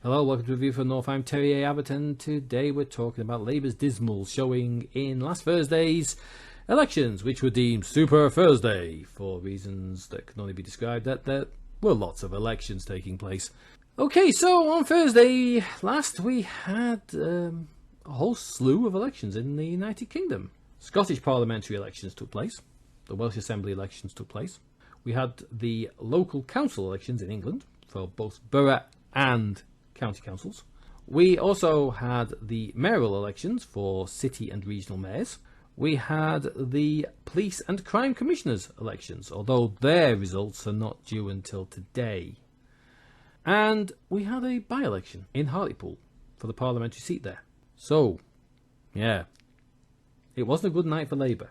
Hello, welcome to a review from North. I'm Terry A. Abbott, and today we're talking about Labour's dismal showing in last Thursday's elections, which were deemed Super Thursday for reasons that can only be described that there were lots of elections taking place. Okay, so on Thursday last we had a whole slew of elections in the United Kingdom. Scottish parliamentary elections took place. The Welsh Assembly elections took place. We had the local council elections in England for both borough and county councils. We also had the mayoral elections for city and regional mayors. We had the police and crime commissioners elections, although their results are not due until today. And we had a by-election in Hartlepool for the parliamentary seat there. So, yeah, it wasn't a good night for Labour.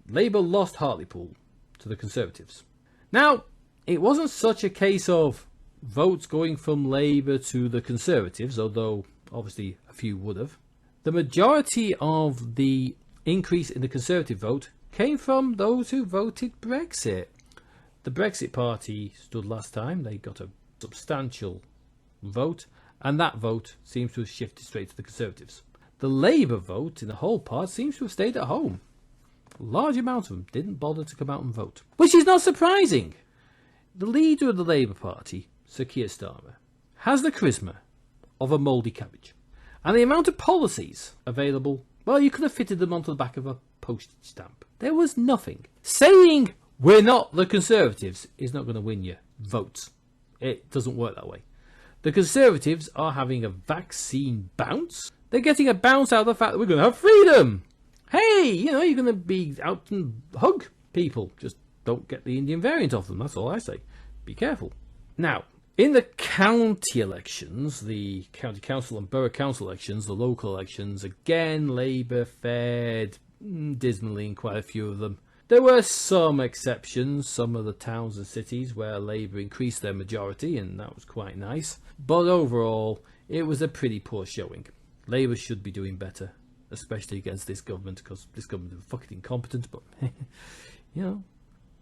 Labour lost Hartlepool to the Conservatives. Now, it wasn't such a case of votes going from Labour to the Conservatives, although obviously a few would have. The majority of the increase in the Conservative vote came from those who voted Brexit. The Brexit Party stood last time. They got a substantial vote, and that vote seems to have shifted straight to the Conservatives. The Labour vote in the whole part seems to have stayed at home. A large amount of them didn't bother to come out and vote, which is not surprising. The leader of the Labour Party, Sir Keir Starmer, has the charisma of a mouldy cabbage. And the amount of policies available, well, you could have fitted them onto the back of a postage stamp. There was nothing. Saying we're not the Conservatives is not going to win you votes. It doesn't work that way. The Conservatives are having a vaccine bounce. They're getting a bounce out of the fact that we're going to have freedom. Hey, you're going to be out and hug people. Just don't get the Indian variant of them. That's all I say. Be careful. Now, in the county elections, the county council and borough council elections, the local elections, again, Labour fared dismally in quite a few of them. There were some exceptions, some of the towns and cities where Labour increased their majority, and that was quite nice. But overall, it was a pretty poor showing. Labour should be doing better, especially against this government, because this government is fucking incompetent, but,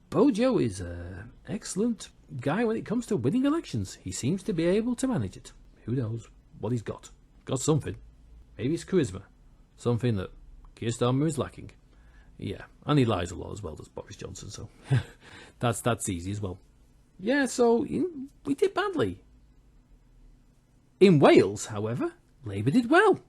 Bojo is an excellent guy when it comes to winning elections. He seems to be able to manage it. Who knows what he's got? Got something. Maybe it's charisma. Something that Keir Starmer is lacking. Yeah, and he lies a lot as well, does Boris Johnson, so that's easy as well. Yeah, so we did badly. In Wales, however, Labour did well.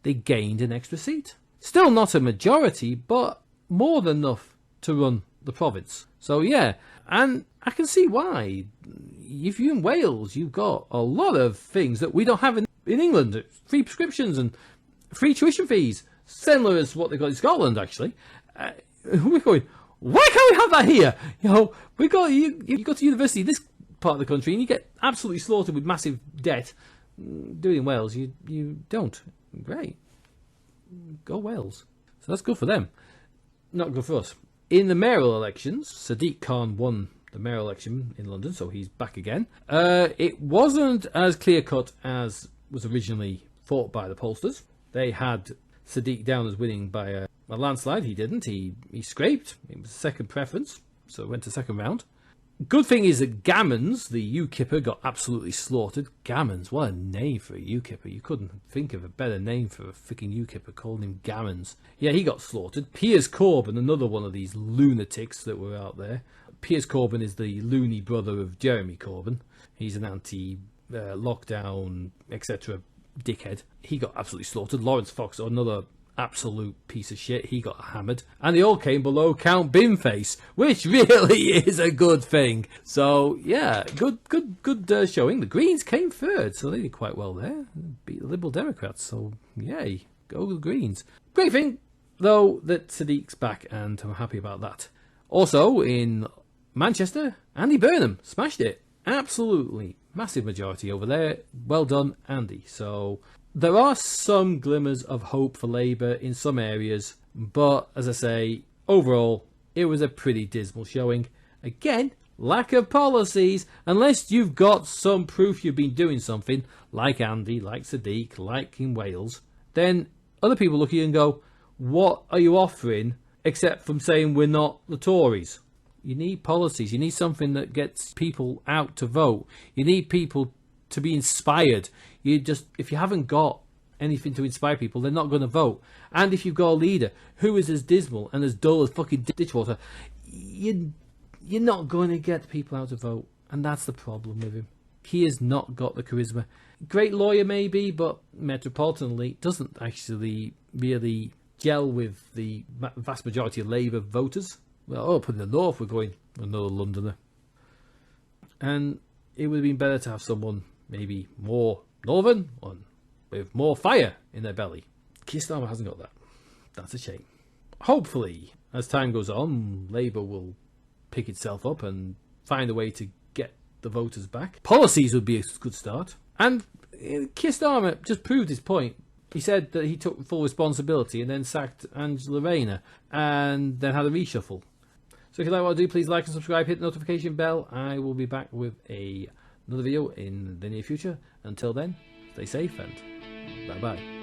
They gained an extra seat. Still not a majority, but more than enough to run the province. So yeah, and I can see why. If you're in Wales, you've got a lot of things that we don't have in England. Free prescriptions and free tuition fees, similar as what they've got in Scotland, actually. We're going, why can't we have that here? We got you go to university in this part of the country and you get absolutely slaughtered with massive debt. Do it in Wales, you don't. Great. Go Wales. So that's good for them. Not good for us. In the mayoral elections, Sadiq Khan won the mayoral election in London, so he's back again. It wasn't as clear-cut as was originally thought by the pollsters. They had Sadiq down as winning by a landslide. He didn't. He scraped. It was second preference, so it went to second round. Good thing is that Gammons, the UKIPper, got absolutely slaughtered. Gammons, what a name for a UKIPper. You couldn't think of a better name for a freaking UKIPper, calling him Gammons. Yeah, he got slaughtered. Piers Corbyn, another one of these lunatics that were out there. Piers Corbyn is the loony brother of Jeremy Corbyn. He's an anti-lockdown, etc. dickhead. He got absolutely slaughtered. Lawrence Fox, another absolute piece of shit, he got hammered, and they all came below Count Binface, which really is a good thing. So yeah, good showing. The Greens came third, so they did quite well there, beat the Liberal Democrats, so yay, go the Greens. Great thing though that Sadiq's back, and I'm happy about that. Also in Manchester, Andy Burnham smashed it, absolutely massive majority over there. Well done, Andy. So there are some glimmers of hope for Labour in some areas, but as I say, overall, it was a pretty dismal showing. Again, lack of policies. Unless you've got some proof you've been doing something, like Andy, like Sadiq, like in Wales, then other people look at you and go, what are you offering except from saying we're not the Tories? You need policies. You need something that gets people out to vote. You need people to be inspired. If you haven't got anything to inspire people, they're not going to vote. And if you've got a leader who is as dismal and as dull as fucking ditchwater, you're not going to get people out to vote. And that's the problem with him. He has not got the charisma. Great lawyer maybe, but Metropolitan Elite doesn't actually really gel with the vast majority of Labour voters. Well, up in the north we're going another Londoner. And it would have been better to have someone maybe more northern, one with more fire in their belly. Keir Starmer hasn't got that. That's a shame. Hopefully, as time goes on, Labour will pick itself up and find a way to get the voters back. Policies would be a good start. And Keir Starmer just proved his point. He said that he took full responsibility and then sacked Angela Rayner and then had a reshuffle. So if you like what I do, please like and subscribe, hit the notification bell. I will be back with another video in the near future. Until then, stay safe and bye-bye.